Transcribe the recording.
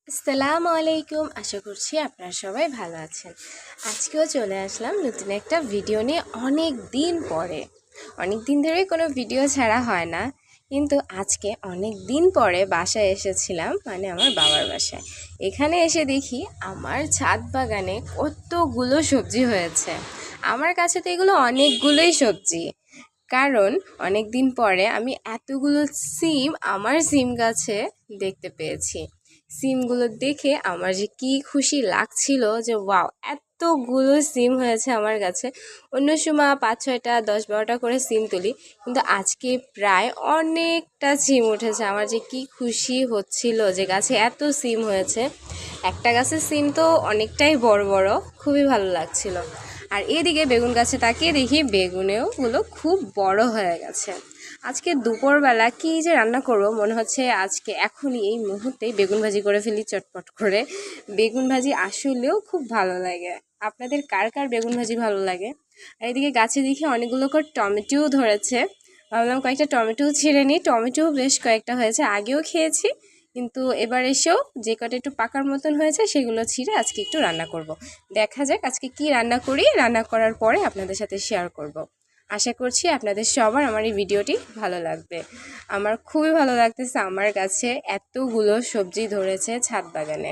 আসসালামু আলাইকুম। আশা করছি আপনারা সবাই ভালো আছেন। আজকেও চলে আসলাম নতুন একটা ভিডিও নিয়ে। অনেক দিন ধরে কোনো ভিডিও ছাড়া হয় না, কিন্তু আজকে অনেক দিন পরে বাসায় এসেছিলাম, মানে আমার বাবার বাসায়। এখানে এসে দেখি আমার ছাদ বাগানে কতগুলো সবজি হয়েছে। আমার কাছে তো এগুলো অনেকগুলোই সবজি, কারণ অনেক দিন পরে আমি এতগুলো সিম আমার সিম গাছে দেখতে পেয়েছি। সিমগুলো দেখে আমার যে কি খুশি লাগছিল, যে ওয়াও, এতগুলো সিম হয়েছে আমার গাছে। অন্য সময় 5-6টা 10-12টা করে সিম তুলি, কিন্তু আজকে প্রায় অনেকটা সিম উঠেছে। আমার যে কি খুশি হচ্ছিল যে গাছে এত সিম হয়েছে। একটা গাছের সিম তো অনেকটাই বড় বড়, খুবই ভালো লাগছিল। আর এদিকে বেগুন গাছে তাকিয়ে দেখি বেগুনেওগুলো খুব বড় হয়ে গেছে। আজকে দুপুরবেলা কি যে রান্না করবো মনে হচ্ছে, আজকে এখনই এই মুহূর্তেই বেগুন ভাজি করে ফেলি চটপট করে। বেগুন ভাজি আসলেও খুব ভালো লাগে। আপনাদের কার কার বেগুন ভাজি ভালো লাগে? আর এদিকে গাছে দেখি অনেকগুলো করে টমেটোও ধরেছে। ভাবলাম কয়েকটা টমেটোও ছিঁড়ে নিই। টমেটোও বেশ কয়েকটা হয়েছে, আগেও খেয়েছি, কিন্তু এবার এসেও যে কটা একটু পাকার মতন হয়েছে সেগুলো ছিঁড়ে আজকে একটু রান্না করব। দেখা যাক আজকে কি রান্না করি, রান্না করার পরে আপনাদের সাথে শেয়ার করব। আশা করছি আপনাদের সবার আমার এই ভিডিওটি ভালো লাগবে। আমার খুবই ভালো লাগতেছে, আমার কাছে এতগুলো সবজি ধরেছে ছাদ বাগানে।